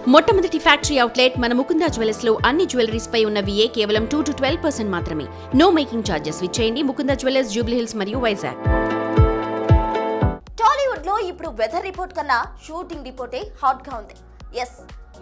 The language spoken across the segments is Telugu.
మొట్టమొదటి ఫ్యాక్టరీ అవుట్లెట్ మన ముకుందా జ్యువెలర్స్ లో అన్ని జ్యువెలరీస్ పై ఉన్న VA కేవలం 2 to 12% మాత్రమే. నో మేకింగ్ చార్జెస్ విచ్చేయండి ముకుందా జ్యువెలర్స్, జూబ్లీ హిల్స్ మరియు వైజాగ్. టాలీవుడ్ లో ఇప్పుడు వెదర్ రిపోర్ట్ కన్నా షూటింగ్ రిపోర్టే హాట్ గా ఉంది. ఎస్,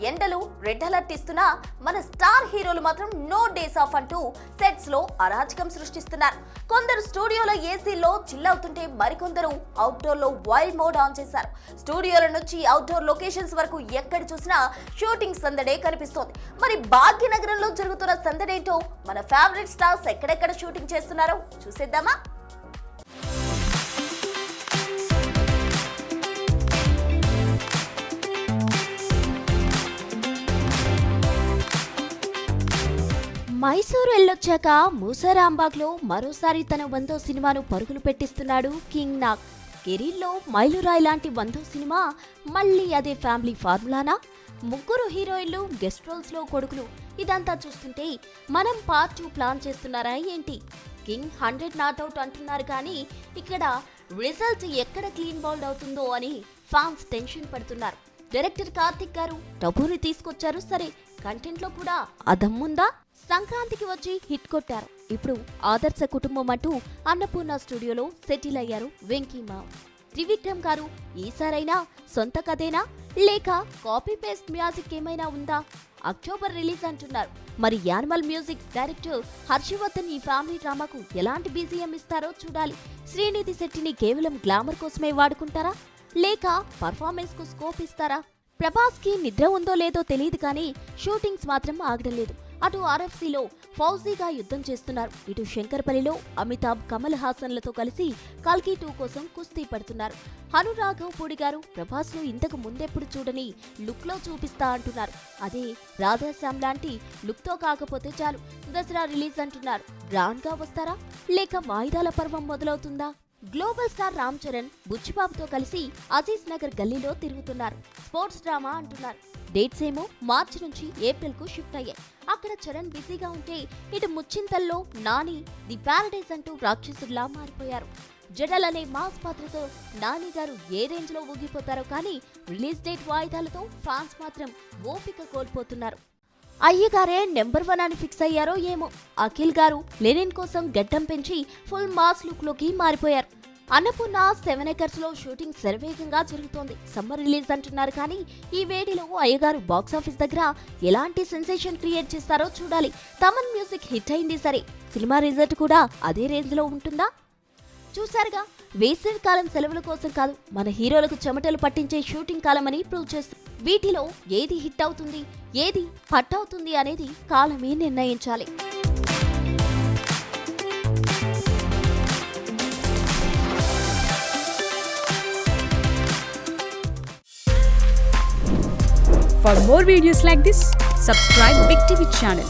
ఎండలు రెడ్ అలర్ట్ ఇస్తున్నా మన స్టార్ హీరోలు మాత్రం నో డేస్ ఆఫ్ అంటూ సెట్స్ లో అరాచకం సృష్టిస్తున్నారు. కొందరు స్టూడియోలో ఏసీలో చిల్ అవుతుంటే మరికొందరు అవుట్డోర్ లో వైల్డ్ మోడ్ ఆన్ చేశారు. స్టూడియోల నుంచి అవుట్డోర్ లొకేషన్స్ వరకు ఎక్కడ చూసినా షూటింగ్ సందడే కనిపిస్తోంది. మరి భాగ్యనగరంలో జరుగుతున్న సందడేంటో, మన ఫేవరెట్ స్టార్స్ ఎక్కడెక్కడ షూటింగ్ చేస్తున్నారో చూసేద్దామా? మైసూరు వెళ్ళొచ్చాక మూసారాంబాగ్లో మరోసారి తన 100వ సినిమాను పరుగులు పెట్టిస్తున్నాడు కింగ్ నాగ్. కెరీర్లో మైలురాయి లాంటి 100వ సినిమా మళ్ళీ అదే ఫ్యామిలీ ఫార్ములానా? ముగ్గురు హీరోయిన్లు, గెస్ట్ రోల్స్ లో కొడుకులు, ఇదంతా చూస్తుంటే మనం పార్ట్ 2 ప్లాన్ చేస్తున్నారా ఏంటి? కింగ్ 100 నాట్అవుట్ అంటున్నారు కానీ ఇక్కడ రిజల్ట్ ఎక్కడ క్లీన్ బౌల్డ్ అవుతుందో అని ఫ్యాన్స్ టెన్షన్ పడుతున్నారు. డైరెక్టర్ కార్తిక్ గారు డబ్బుని తీసుకొచ్చారు సరే, కంటెంట్ లో కూడా అదమ్ముందా? సంక్రాంతికి వచ్చి హిట్ కొట్టారు. ఇప్పుడు ఆదర్శ కుటుంబం అంటూ అన్నపూర్ణ స్టూడియోలో సెటిల్ అయ్యారు వెంకీ మావ్. త్రివిక్రమ్ గారు ఈసారైనా సొంత కథేనా లేక కాపీ పేస్ట్ మ్యూజిక్ ఏమైనా ఉందా? అక్టోబర్ రిలీజ్ అంటున్నారు. మరి యానిమల్ మ్యూజిక్ డైరెక్టర్ హర్షవర్ధన్ ఈ ఫ్యామిలీ డ్రామాకు ఎలాంటి BGM ఇస్తారో చూడాలి. శ్రీనిధి శెట్టిని కేవలం గ్లామర్ కోసమే వాడుకుంటారా లేక పర్ఫార్మెన్స్ కు స్కోప్ ఇస్తారా? ప్రభాస్ కి నిద్ర ఉందో లేదో తెలియదు కానీ షూటింగ్స్ మాత్రం ఆగడం లేదు. అటు RFCలో ఫౌజీగా యుద్ధం చేస్తున్నారు, ఇటు శంకర్పల్లిలో అమితాబ్, కమల్ హాసన్లతో కలిసి కల్కి 2 కోసం కుస్తీ పడుతున్నారు. హనురాఘవ్ పూడి గారు ప్రభాస్ ను ఇంతకు ముందెప్పుడు చూడని లుక్ లో చూపిస్తా అంటున్నారు. అదే రాధాశ్యామ్ లాంటి లుక్ తో కాకపోతే చాలు. దసరా రిలీజ్ అంటున్నారు. గ్రాండ్ గా వస్తారా లేక వాయిదాల పర్వం మొదలవుతుందా? గ్లోబల్ స్టార్ రామ్ చరణ్ బుచ్చిబాబుతో కలిసి అజీజ్ నగర్ గల్లీలో తిరుగుతున్నారు. స్పోర్ట్స్ డ్రామా అంటున్నారు. డేట్స్ ఏమో మార్చి నుంచి ఏప్రిల్ కు షిఫ్ట్ అయ్యాయి. అక్కడ చరణ్ బిజీగా ఉంటే ఇటు ముచ్చింతల్లో నాని ది ప్యారడైజ్ అంటూ రాక్షసుల్లా మారిపోయారు. జడల్ అనే మాస్ పాత్రతో నాని గారు ఏ రేంజ్ లో ఊగిపోతారో కానీ రిలీజ్ డేట్ వాయిదాలతో ఫ్యాన్స్ మాత్రం ఓపిక కోల్పోతున్నారు. అయ్యగారే నెంబర్ 1 అని ఫిక్స్ అయ్యారో ఏమో. అఖిల్ గారు లెనిన్ కోసం గడ్డం పెంచి ఫుల్ మాస్ లుక్ లోకి మారిపోయారు. అన్నపూర్ణ 7 acres లో షూటింగ్ శరవేగంగా జరుగుతోంది. సమ్మర్ రిలీజ్ అంటున్నారు కానీ ఈ వేడిలో అయ్యగారు బాక్సాఫీస్ దగ్గర ఎలాంటి సెన్సేషన్ క్రియేట్ చేస్తారో చూడాలి. తమన్ మ్యూజిక్ హిట్ అయింది సరే, సినిమా రిజల్ట్ కూడా అదే రేంజ్ లో ఉంటుందా? చూసారుగా, వేసవి కాలం సెలవుల కోసం కాదు, మన హీరోలకు చెమటలు పట్టించే షూటింగ్ కాలం అని ప్రూవ్ చేస్తుంది. వీటిలో ఏది హిట్ అవుతుంది, ఏది పట్ అవుతుంది అనేది కాలమే నిర్ణయించాలి. For more videos like this, subscribe Big TV channel.